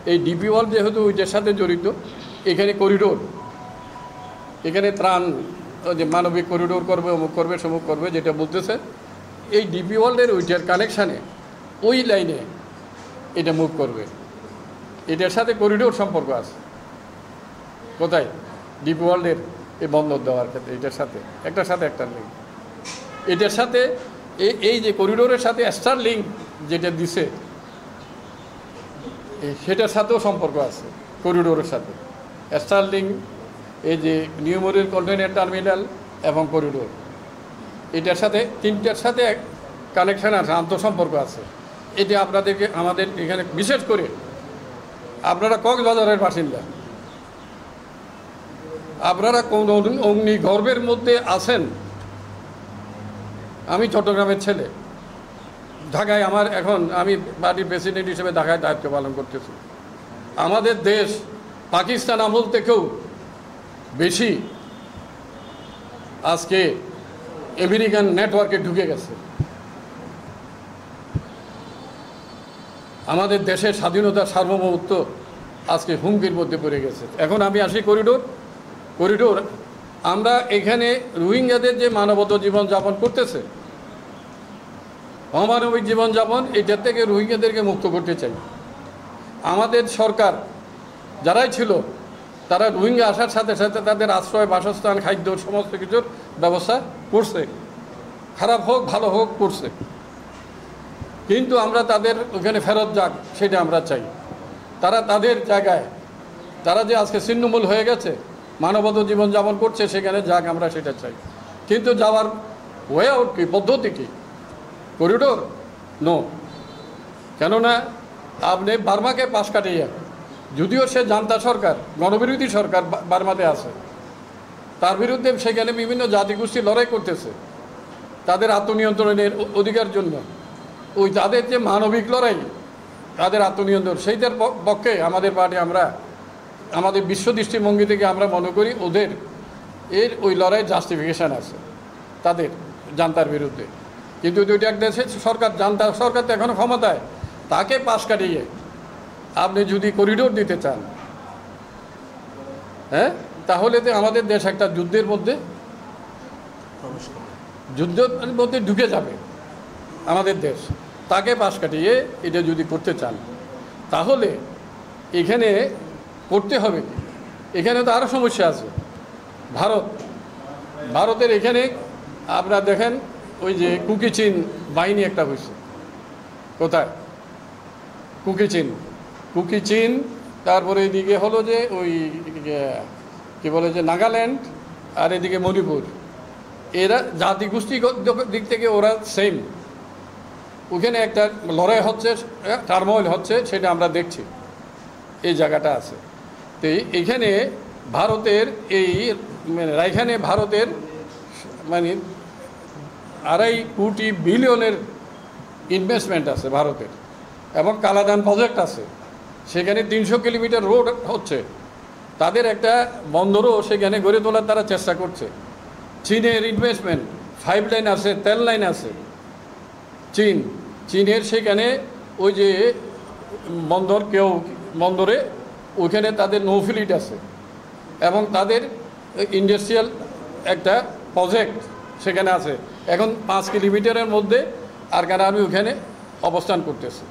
এই DP world যেহেতু ওইটার সাথে জড়িত, এখানে করিডোর, এখানে ত্রাণ, যে মানবিক করিডোর করবে, অমুক করবে, সমুক করবে, যেটা বলতেছে, এই ডিপি ওয়ার্ল্ডের ওইটার কানেকশানে ওই লাইনে এটা মুভ করবে। এটার সাথে করিডোর সম্পর্ক আছে। কোথায়? ডিপি ওয়ার্ল্ডের এই বন্দর দেওয়ার ক্ষেত্রে এটার সাথে একটা লিঙ্ক। এটার সাথে এই যে করিডোরের সাথে স্টার লিঙ্ক যেটা দিছে, সেটার সাথেও সম্পর্ক আছে করিডোরের সাথে। স্টার লিঙ্ক, এই যে নিউমোরিয়াল কন্টেইনার টার্মিনাল এবং করিডোর, এটার সাথে তিনটার সাথে কানেকশান আছে, আন্তঃসম্পর্ক আছে। এটা আপনাদেরকে, আমাদের এখানে বিশেষ করে আপনারা কক্সবাজারের বাসিন্দা, আপনারা কোন অগ্নিগর্ভের মধ্যে আছেন। আমি চট্টগ্রামের ছেলে, ঢাকায় আমি পার্টির প্রেসিডেন্ট হিসেবে ঢাকায় দায়িত্ব পালন করতেছি। আমাদের দেশ পাকিস্তান আমল থেকেও বেশি আজকে আমেরিকান নেটওয়ার্কে ঢুকে গেছে। আমাদের দেশের স্বাধীনতার সার্বভৌমত্ব আজকে হুমকির মধ্যে পড়ে গেছে। এখন আমি আসি করিডোর। আমরা এখানে রোহিঙ্গাদের যে মানবত জীবনযাপন করতেছে, অমানবিক জীবনযাপন, এটার থেকে রোহিঙ্গাদেরকে মুক্ত করতে চাই। আমাদের সরকার যারাই ছিল, তারা রোহিঙ্গা আসার সাথে সাথে তাদের আশ্রয়, বাসস্থান, খাদ্য, সমস্ত কিছুর ব্যবস্থা করছে। খারাপ হোক ভালো হোক করছে, কিন্তু আমরা তাদের ওখানে ফেরত যাক সেটা আমরা চাই। তারা তাদের জায়গায়, তারা যে আজকে ছিন্নমূল হয়ে গেছে, মানবত জীবনযাপন করছে, সেখানে যাক, আমরা সেটা চাই। কিন্তু যাওয়ার ওয়ে আউট কি, পদ্ধতি কি? Corridor no. কেননা আপনি বার্মাকে পাশ কাটিয়ে, যদিও সে জান্তা সরকার, গণবিরোধী সরকার বার্মাতে আছে, তার বিরুদ্ধে সেখানে বিভিন্ন জাতিগোষ্ঠী লড়াই করতেছে তাদের আত্মনিয়ন্ত্রণের অধিকার জন্য। ওই তাদের যে মানবিক লড়াই, তাদের আত্মনিয়ন্ত্রণ, সেইটার পক্ষে আমাদের পার্টি, আমরা আমাদের বিশ্ব দৃষ্টিভঙ্গি থেকে আমরা মনে করি ওদের ওই লড়াইয়ের জাস্টিফিকেশান আছে তাদের জান্তার বিরুদ্ধে। কিন্তু দুইটা এক দেশে সরকার, জান্তা সরকার তো এখনও ক্ষমতায়, তাকে পাশ কাটিয়ে আপনি যদি করিডোর দিতে চান, হ্যাঁ, তাহলে তো আমাদের দেশ একটা যুদ্ধের মধ্যে ঢুকে যাবে আমাদের দেশ। তাকে পাশ কাটিয়ে এটা যদি করতে চান, তাহলে এখানে করতে হবে। এখানে তো আরও সমস্যা আছে। ভারতের এখানে আপনারা দেখেন, ওই যে কুকি চীন বাহিনী একটা হয়েছে। কোথায়? কুকি চীন, তারপরে এদিকে হলো যে ওই কী বলে যে নাগাল্যান্ড, আর এদিকে মণিপুর। এরা জাতিগোষ্ঠীগত দিক থেকে ওরা সেম। ওখানে একটা লড়াই হচ্ছে, টার্মোইল হচ্ছে, সেটা আমরা দেখছি। এই জায়গাটা আছে। তো এইখানে ভারতের রাইখানে ভারতের 2.5 কোটি বিলিয়নের ইনভেস্টমেন্ট আছে ভারতের, এবং কালাদান প্রজেক্ট আছে। সেখানে 300 কিলোমিটার রোড হচ্ছে। তাদের একটা বন্দরও সেখানে গড়ে তোলার তারা চেষ্টা করছে। চীনের ইনভেস্টমেন্ট, 5 লাইন আছে, 10 লাইন আছে। চীনের সেখানে ওই যে বন্দরে ওইখানে তাদের নৌফ্লিট আছে, এবং তাদের ইন্ডাস্ট্রিয়াল একটা প্রজেক্ট সেখানে আছে। এখন 5 কিলোমিটারের মধ্যে আরকান আর্মি ওখানে অবস্থান করতেছে,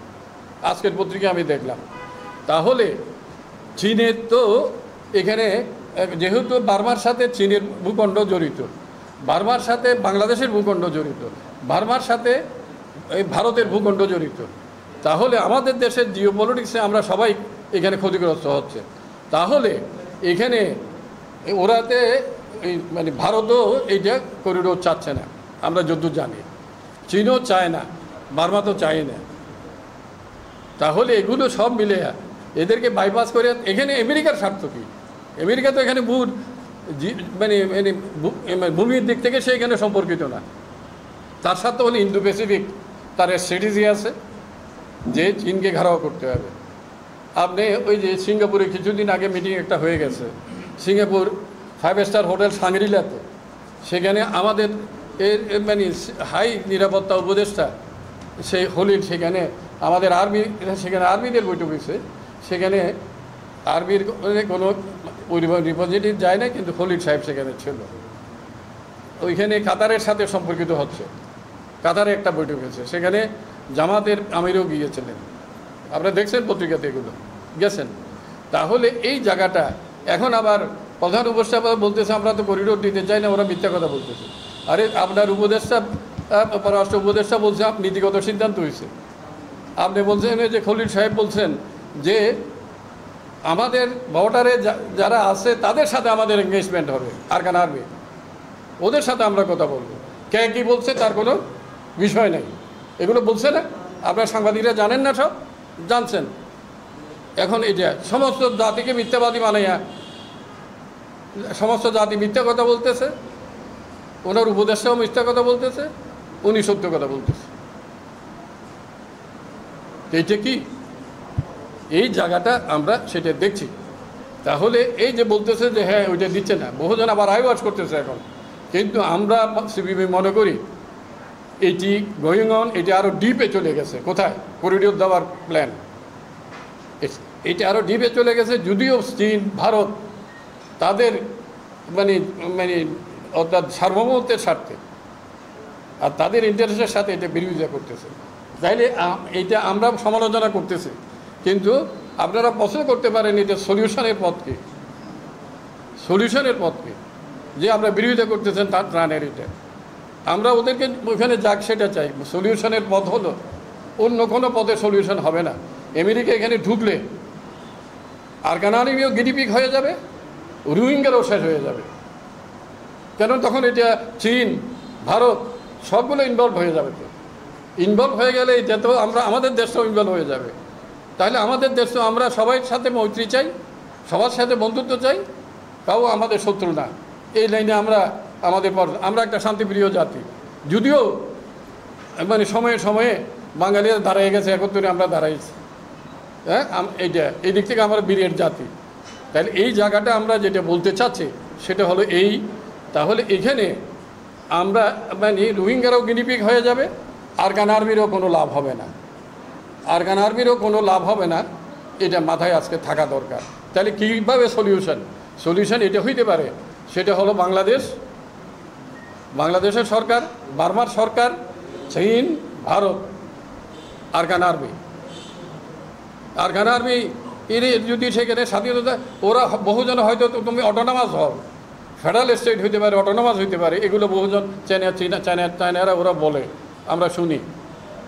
আজকের পত্রিকা আমি দেখলাম। তাহলে চীনের তো এখানে, যেহেতু বার্মার সাথে চীনের ভূখণ্ড জড়িত, বার্মার সাথে বাংলাদেশের ভূখণ্ড জড়িত, বার্মার সাথে এই ভারতের ভূখণ্ড জড়িত, তাহলে আমাদের দেশের জিওপলিটিক্সে আমরা সবাই এখানে ক্ষতিগ্রস্ত হচ্ছে। তাহলে এখানে ওরাতে ভারতও এইটা করিডোর চাচ্ছে না, আমরা যদ্দূর জানি। চীনও চায় না, বার্মা তো চায় না। তাহলে এগুলো সব মিলে এদেরকে বাইপাস করে, এখানে আমেরিকার স্বার্থ কী? আমেরিকা তো এখানে ভূমির দিক থেকে সে এখানে সম্পর্কিত না। তার সাথে হলে ইন্দো প্যাসিফিক, তার স্ট্র্যাটেজি আছে যে চীনকে ঘেরাও করতে হবে। আপনি ওই যে সিঙ্গাপুরে কিছুদিন আগে মিটিং একটা হয়ে গেছে, সিঙ্গাপুর 5 স্টার হোটেল সাংরিলাতে, সেখানে আমাদের হাই নিরাপত্তা উপদেষ্টা সেই হলির, সেখানে আমাদের সেখানে আর্মিদের বৈঠক হয়েছে। সেখানে আর্মির কোনো রিপ্রেজেন্টেটিভ যায় না, কিন্তু খলিল সাহেব সেখানে ছিল। ওইখানে কাতারের সাথে সম্পর্কিত হচ্ছে, কাতারে একটা বৈঠক হয়েছে, সেখানে জামাতের আমিরও গিয়েছিলেন, আপনারা দেখছেন পত্রিকাতে, এগুলো গেছেন। তাহলে এই জায়গাটা এখন আবার প্রধান উপদেষ্টা বলতেছে আমরা তো করিডোর দিতে চাই না, ওরা মিথ্যা কথা বলতেছে। আরে আপনার উপদেষ্টা, পররাষ্ট্র উপদেষ্টা বলছে নীতিগত সিদ্ধান্ত হয়েছে। আপনি বলছেন যে খলিল সাহেব বলছেন যে আমাদের বর্ডারে যারা আছে তাদের সাথে আমাদের এঙ্গেজমেন্ট হবে, আরকান আর্মি, ওদের সাথে আমরা কথা বলবো। কে কী বলছে তার কোনো বিষয় নেই, এগুলো বলছে না। আপনার সাংবাদিকরা জানেন না, সব জানছেন। এখন এটা সমস্ত জাতিকে মিথ্যাবাদী বানাইয়া সমস্ত জাতি মিথ্যা কথা বলতেছে, ওনার উপদেষ্টাও মিথ্যা কথা বলতেছে, উনি সত্য কথা বলতেছে। এইটা কি, এই জায়গাটা আমরা সেটা দেখছি। তাহলে এই যে বলতেছে যে হ্যাঁ ওইটা দিচ্ছে না, বহুজন আবার আইওয়াজ করতেছে এখন, কিন্তু আমরা সিপিবি মনে করি এটি গোয়িং অন, এটি আরও ডিপে চলে গেছে। কোথায়? করিডোর দেওয়ার প্ল্যান, এটা আরও ডিপে চলে গেছে। যদিও চীন, ভারত তাদের মানে মানে অর্থাৎ সার্বভৌমত্বের স্বার্থে আর তাদের ইন্টারেস্টের সাথে এটা বিরোধিতা করতেছে, তাইলে এইটা আমরা সমালোচনা করতেছি। কিন্তু আপনারা পছন্দ করতে পারেন এটা সলিউশনের পথকে, সলিউশনের পথকে যে আমরা বিরোধিতা করতেছেন তার ত্রাণের, এটা আমরা ওদেরকে ওখানে যাক সেটা চাই। সলিউশনের পথ হলো অন্য কোনো পথে সলিউশন হবে না। আমেরিকা এখানে ঢুকলে আরকান আর্মিও গিনিপিগ হয়ে যাবে, রোহিঙ্গারও শেষ হয়ে যাবে। কেন তখন এটা চীন, ভারত সবগুলো ইনভলভ হয়ে যাবে। তো ইনভলভ হয়ে গেলে এটা তো আমরা আমাদের দেশটাও ইনভলভ হয়ে যাবে। তাহলে আমাদের দেশ তো আমরা সবাই সাথে মৈত্রী চাই, সবার সাথে বন্ধুত্ব চাই, তাও আমাদের শত্রু না। এই লাইনে আমরা আমরা একটা শান্তিপ্রিয় জাতি। যদিও মানে সময়ে সময়ে বাঙালিরা দাঁড়িয়ে গেছে, একত্রে আমরা দাঁড়াইছি, হ্যাঁ এইটা এই দিক থেকে আমরা বীরের জাতি। তাহলে এই জায়গাটা আমরা যেটা বলতে চাচ্ছি সেটা হলো এই, তাহলে এখানে আমরা মানে রোহিঙ্গারাও গিনিপিগ হয়ে যাবে, আরকান আর্মিরও কোনো লাভ হবে না, আরকান আর্মিরও কোনো লাভ হবে না। এটা মাথায় আজকে থাকা দরকার। তাহলে কীভাবে সলিউশন এটা হইতে পারে, সেটা হলো বাংলাদেশের সরকার, বার্মার সরকার, চীন, ভারত, আরকান আর্মি এর যদি সেখানে স্বাধীনতা, ওরা বহুজন হয়তো তুমি অটোনমাস হও, ফেডারেল স্টেট হইতে পারে, অটোনমাস হইতে পারে, এগুলো বহুজন চায়নারা ওরা বলে, আমরা শুনি।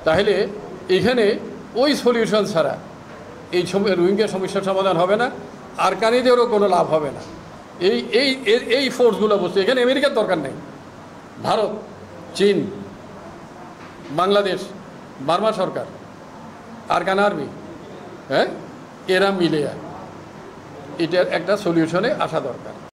তাহলে এখানে ওই সলিউশন ছাড়া এই রোহিঙ্গা সমস্যার সমাধান হবে না, আরকানিদেরও কোনো লাভ হবে না। এই ফোর্সগুলো বসছে এখানে, আমেরিকার দরকার নেই। ভারত, চীন, বাংলাদেশ, বার্মা সরকার, আরকান আর্মি, হ্যাঁ, এরা মিলে এটার একটা সলিউশনে আসা দরকার।